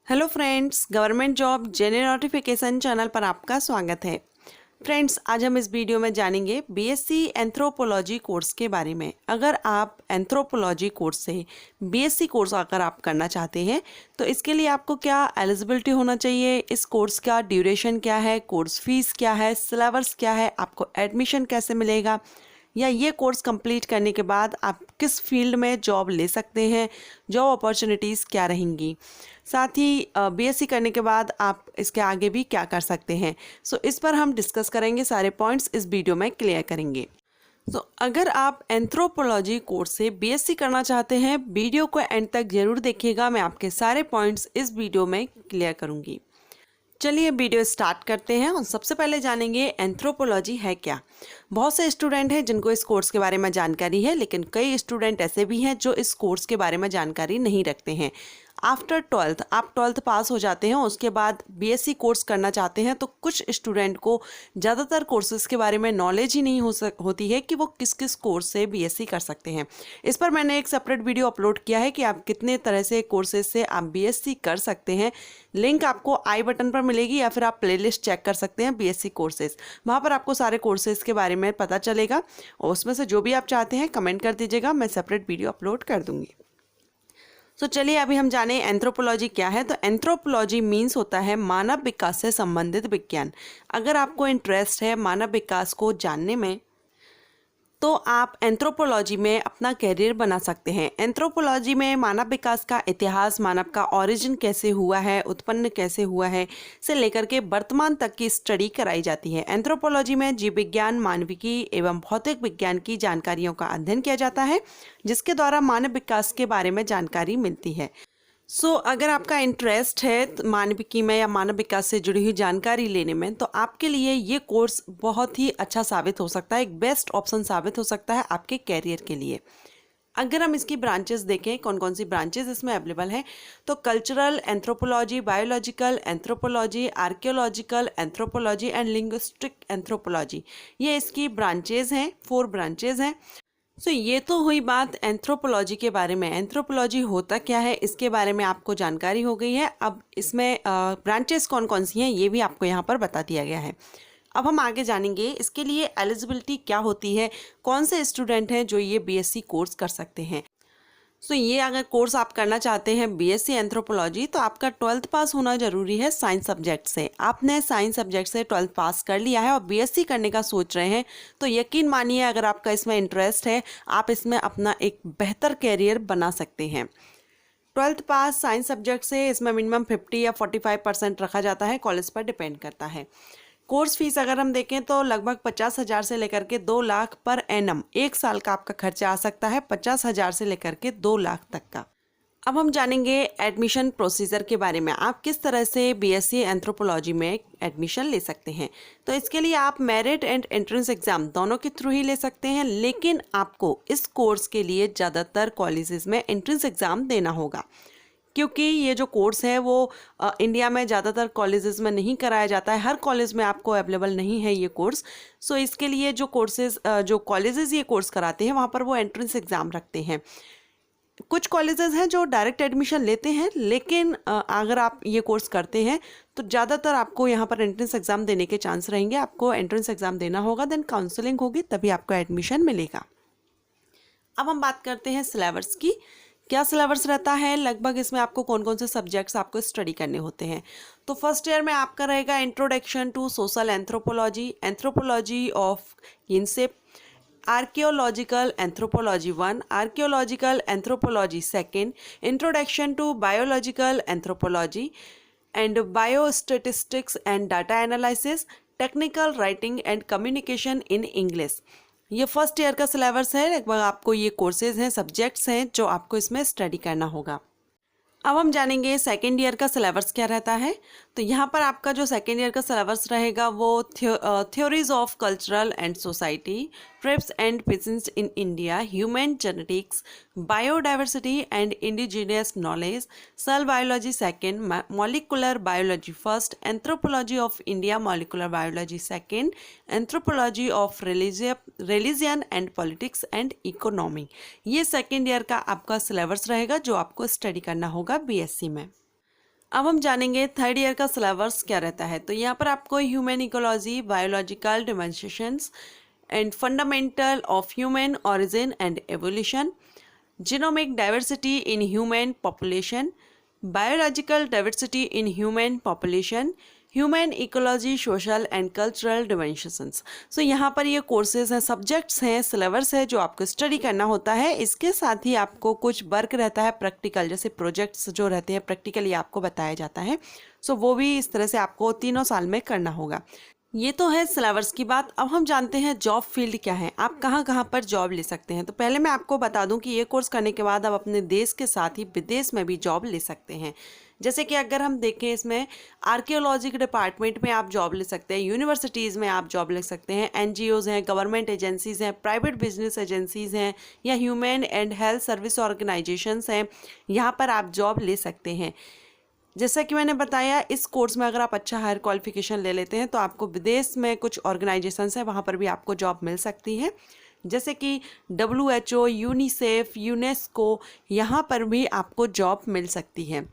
Hello friends, government job genuine notification channel पर आपका स्वागत है। फ्रेंड्स, आज हम इस वीडियो में जानेंगे बीएससी एंथ्रोपोलॉजी कोर्स के बारे में। अगर आप एंथ्रोपोलॉजी कोर्स से बीएससी कोर्स अगर आप करना चाहते हैं तो इसके लिए आपको क्या एलिजिबिलिटी होना चाहिए, इस कोर्स का ड्यूरेशन क्या है, कोर्स फीस क्या है, सिलेबस क्या है, आपको एडमिशन कैसे मिलेगा, या ये कोर्स कंप्लीट करने के बाद आप किस फील्ड में जॉब ले सकते हैं, जॉब अपॉर्चुनिटीज़ क्या रहेंगी, साथ ही बीएससी करने के बाद आप इसके आगे भी क्या कर सकते हैं। इस पर हम डिस्कस करेंगे, सारे पॉइंट्स इस वीडियो में क्लियर करेंगे। अगर आप एंथ्रोपोलॉजी कोर्स से बीएससी करना चाहते हैं, वीडियो को एंड तक जरूर देखिएगा, मैं आपके सारे पॉइंट्स इस वीडियो में क्लियर करूँगी। चलिए वीडियो स्टार्ट करते हैं और सबसे पहले जानेंगे एंथ्रोपोलॉजी है क्या। बहुत से स्टूडेंट हैं जिनको इस कोर्स के बारे में जानकारी है, लेकिन कई स्टूडेंट ऐसे भी हैं जो इस कोर्स के बारे में जानकारी नहीं रखते हैं। आफ्टर 12th आप 12th पास हो जाते हैं, उसके बाद बीएससी कोर्स करना चाहते हैं, तो कुछ स्टूडेंट को ज़्यादातर कोर्सेज़ के बारे में नॉलेज ही नहीं होती है कि वो किस किस कोर्स से बीएससी कर सकते हैं। इस पर मैंने एक सेपरेट वीडियो अपलोड किया है कि आप कितने तरह से कोर्सेज से आप बीएससी कर सकते हैं। लिंक आपको आई बटन पर मिलेगी या फिर आप प्लेलिस्ट चेक कर सकते हैं बीएससी कोर्सेज, वहाँ पर आपको सारे कोर्सेज के बारे में पता चलेगा और उसमें से जो भी आप चाहते हैं कमेंट कर दीजिएगा, मैं सेपरेट वीडियो अपलोड कर दूँगी। चलिए अभी हम जाने एंथ्रोपोलॉजी क्या है। तो एंथ्रोपोलॉजी मीन्स होता है मानव विकास से संबंधित विज्ञान। अगर आपको इंटरेस्ट है मानव विकास को जानने में तो आप एंथ्रोपोलॉजी में अपना करियर बना सकते हैं। एंथ्रोपोलॉजी में मानव विकास का इतिहास, मानव का ओरिजिन कैसे हुआ है, उत्पन्न कैसे हुआ है, से लेकर के वर्तमान तक की स्टडी कराई जाती है। एंथ्रोपोलॉजी में जीव विज्ञान, मानविकी एवं भौतिक विज्ञान की जानकारियों का अध्ययन किया जाता है, जिसके द्वारा मानव विकास के बारे में जानकारी मिलती है। अगर आपका इंटरेस्ट है मानविकी में या मानव विकास से जुड़ी हुई जानकारी लेने में, तो आपके लिए ये कोर्स बहुत ही अच्छा साबित हो सकता है, एक बेस्ट ऑप्शन साबित हो सकता है आपके कैरियर के लिए। अगर हम इसकी ब्रांचेस देखें, कौन कौन सी ब्रांचेस इसमें अवेलेबल हैं, तो cultural anthropology, biological anthropology, archaeological anthropology and linguistic anthropology, ये इसकी ब्रांचेज हैं, 4 ब्रांचेज हैं। ये तो हुई बात एंथ्रोपोलॉजी के बारे में। एंथ्रोपोलॉजी होता क्या है इसके बारे में आपको जानकारी हो गई है। अब इसमें ब्रांचेस कौन कौन सी हैं ये भी आपको यहाँ पर बता दिया गया है। अब हम आगे जानेंगे इसके लिए एलिजिबिलिटी क्या होती है, कौन से स्टूडेंट हैं जो ये बीएससी कोर्स कर सकते हैं। ये अगर कोर्स आप करना चाहते हैं बीएससी एंथ्रोपोलॉजी, तो आपका 12th पास होना जरूरी है साइंस सब्जेक्ट से। आपने साइंस सब्जेक्ट से 12th पास कर लिया है और बीएससी करने का सोच रहे हैं, तो यकीन मानिए अगर आपका इसमें इंटरेस्ट है, आप इसमें अपना एक बेहतर कैरियर बना सकते हैं। 12th पास साइंस सब्जेक्ट से इसमें मिनिमम 50 या 45% रखा जाता है, कॉलेज पर डिपेंड करता है। कोर्स फीस अगर हम देखें तो लगभग 50,000 से लेकर के 2 लाख पर एनम, एक साल का आपका खर्चा आ सकता है 50,000 से लेकर के 2 लाख तक का। अब हम जानेंगे एडमिशन प्रोसीजर के बारे में, आप किस तरह से बीएससी एंथ्रोपोलॉजी में एडमिशन ले सकते हैं। तो इसके लिए आप मेरिट एंड एंट्रेंस एग्जाम दोनों के थ्रू ही ले सकते हैं, लेकिन आपको इस कोर्स के लिए ज़्यादातर कॉलेजेस में एंट्रेंस एग्जाम देना होगा, क्योंकि ये जो कोर्स है वो इंडिया में ज़्यादातर कॉलेजेस में नहीं कराया जाता है, हर कॉलेज में आपको अवेलेबल नहीं है ये कोर्स। इसके लिए जो जो कॉलेजेस ये कोर्स कराते हैं वहाँ पर वो एंट्रेंस एग्ज़ाम रखते हैं। कुछ कॉलेजेस हैं जो डायरेक्ट एडमिशन लेते हैं, लेकिन अगर आप ये कोर्स करते हैं तो ज़्यादातर आपको यहाँ पर एंट्रेंस एग्ज़ाम देने के चांस रहेंगे। आपको एंट्रेंस एग्ज़ाम देना होगा, देन काउंसलिंग होगी, तभी आपको एडमिशन मिलेगा। अब हम बात करते हैं सिलेबस की। क्या सिलेबस रहता है, लगभग इसमें आपको कौन कौन से सब्जेक्ट्स आपको स्टडी करने होते हैं। तो फर्स्ट ईयर में आपका रहेगा introduction to social anthropology, anthropology of kinship, archaeological anthropology 1, archaeological anthropology 2, introduction to biological anthropology and biostatistics and data analysis, technical writing and communication in English. ये फर्स्ट ईयर का syllabus है। लगभग आपको ये courses हैं, सब्जेक्ट्स हैं जो आपको इसमें स्टडी करना होगा। अब हम जानेंगे सेकेंड ईयर का सिलेबस क्या रहता है। तो यहाँ पर आपका जो सेकेंड ईयर का सिलेबस रहेगा वो theories of cultural and society, tribes and peasants in India, human genetics, biodiversity and indigenous knowledge, cell biology 2, molecular biology 1, anthropology of India, molecular biology 2, anthropology of religion and politics and economy. ये second year का आपका syllabus रहेगा जो आपको study करना होगा BSc में। अब हम जानेंगे थर्ड ईयर का सिलेबस क्या रहता है। तो यहाँ पर आपको human ecology, biological dimensions and fundamental of human origin and evolution, genomic diversity in human population, biological diversity in human population, human ecology, social and cultural dimensions. So यहाँ पर ये कोर्सेज हैं, सब्जेक्ट्स हैं, सिलेबस है जो आपको study करना होता है। इसके साथ ही आपको कुछ वर्क रहता है प्रैक्टिकल, जैसे प्रोजेक्ट्स जो रहते हैं प्रैक्टिकली आपको बताया जाता है। सो वो भी इस तरह से आपको 3 साल में करना होगा। ये तो है सिलेबस की बात। अब हम जानते हैं जॉब फील्ड क्या है, आप कहाँ कहाँ पर जॉब ले सकते हैं। तो पहले मैं आपको बता दूं कि ये कोर्स करने के बाद आप अपने देश के साथ ही विदेश में भी जॉब ले सकते हैं। जैसे कि अगर हम देखें, इसमें आर्कियोलॉजी के डिपार्टमेंट में आप जॉब ले सकते हैं, यूनिवर्सिटीज़ में आप जॉब ले सकते हैं, NGOs हैं, गवर्नमेंट एजेंसीज़ हैं, प्राइवेट बिजनेस एजेंसीज़ हैं, या human and health service organisations हैं, यहाँ पर आप जॉब ले सकते हैं। जैसा कि मैंने बताया, इस कोर्स में अगर आप अच्छा हायर क्वालिफिकेशन ले लेते हैं तो आपको विदेश में कुछ ऑर्गेनाइजेशंस हैं वहाँ पर भी आपको जॉब मिल सकती है, जैसे कि WHO, यूनिसेफ, यूनेस्को, यहाँ पर भी आपको जॉब मिल सकती है।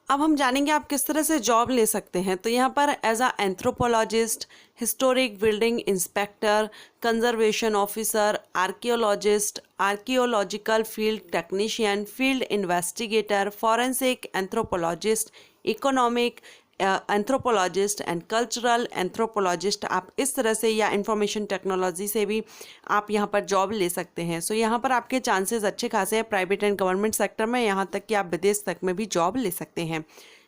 अब हम जानेंगे आप किस तरह से जॉब ले सकते हैं। तो यहाँ पर as a anthropologist, historic building inspector, conservation officer, archaeologist, archaeological field technician, field investigator, forensic anthropologist, economic anthropologist and cultural anthropologist, आप इस तरह से, या इंफॉर्मेशन टेक्नोलॉजी से भी आप यहाँ पर जॉब ले सकते हैं। सो यहाँ पर आपके चांसेस अच्छे खासे हैं प्राइवेट एंड गवर्नमेंट सेक्टर में, यहाँ तक कि आप विदेश तक में भी जॉब ले सकते हैं।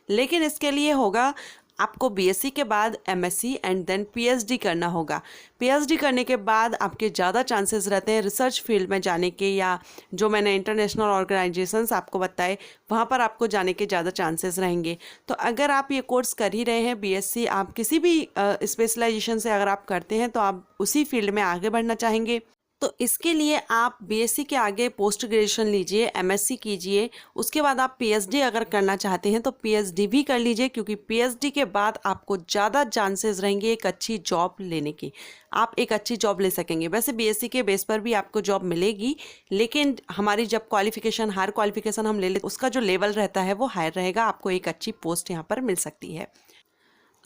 लेकिन इसके लिए होगा आपको BSc के बाद MSc एंड देन PhD करना होगा। PhD करने के बाद आपके ज़्यादा चांसेस रहते हैं रिसर्च फील्ड में जाने के, या जो मैंने इंटरनेशनल ऑर्गेनाइजेशंस आपको बताए वहाँ पर आपको जाने के ज़्यादा चांसेस रहेंगे। तो अगर आप ये कोर्स कर ही रहे हैं BSc, आप किसी भी स्पेशलाइजेशन से अगर आप करते हैं तो आप उसी फील्ड में आगे बढ़ना चाहेंगे, तो इसके लिए आप BSc के आगे पोस्ट ग्रेजुएशन लीजिए, MSc कीजिए, उसके बाद आप PhD अगर करना चाहते हैं तो PhD भी कर लीजिए, क्योंकि PhD के बाद आपको ज़्यादा चांसेस रहेंगे एक अच्छी जॉब लेने की, आप एक अच्छी जॉब ले सकेंगे। वैसे BSc के बेस पर भी आपको जॉब मिलेगी, लेकिन हमारी जब क्वालिफिकेशन, हायर क्वालिफिकेशन हम ले लेते उसका जो लेवल रहता है वो हायर रहेगा, आपको एक अच्छी पोस्ट यहाँ पर मिल सकती है।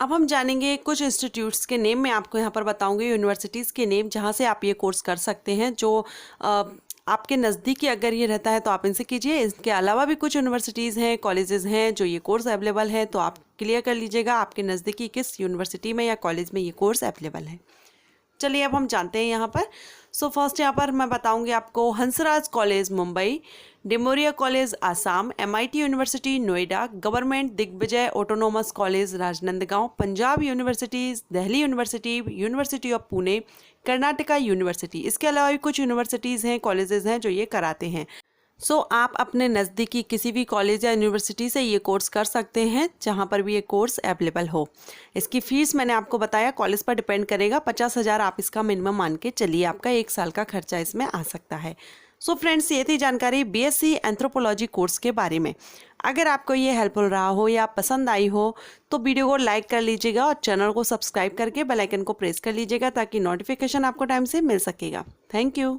अब हम जानेंगे कुछ इंस्टीट्यूट्स के नेम मैं आपको यहाँ पर बताऊंगी, यूनिवर्सिटीज़ के नेम जहाँ से आप ये कोर्स कर सकते हैं, जो आपके नज़दीकी अगर ये रहता है तो आप इनसे कीजिए। इसके अलावा भी कुछ यूनिवर्सिटीज़ हैं, कॉलेजेस हैं जो ये कोर्स अवेलेबल है, तो आप क्लियर कर लीजिएगा आपके नज़दीकी किस यूनिवर्सिटी में या कॉलेज में ये कोर्स अवेलेबल है। चलिए अब हम जानते हैं यहाँ पर। सो फर्स्ट यहाँ पर मैं बताऊंगी आपको Hansraj college Mumbai, Demoria college Assam, MIT university Noida, government Digvijay autonomous college Rajnandgaon, Punjab universities, Delhi university, university of Pune, Karnataka university. इसके अलावा भी कुछ यूनिवर्सिटीज़ हैं, कॉलेजेस हैं जो ये कराते हैं। सो आप अपने नज़दीकी किसी भी कॉलेज या यूनिवर्सिटी से ये कोर्स कर सकते हैं जहाँ पर भी ये कोर्स अवेलेबल हो। इसकी फ़ीस मैंने आपको बताया कॉलेज पर डिपेंड करेगा, 50,000 आप इसका मिनिमम मान के चलिए, आपका 1 साल का खर्चा इसमें आ सकता है। सो फ्रेंड्स, ये थी जानकारी BSc एंथ्रोपोलॉजी कोर्स के बारे में। अगर आपको ये हेल्पफुल रहा हो या पसंद आई हो तो वीडियो को लाइक कर लीजिएगा और चैनल को सब्सक्राइब करके बेल आइकन को प्रेस कर लीजिएगा ताकि नोटिफिकेशन आपको टाइम से मिल सकेगा। Thank you.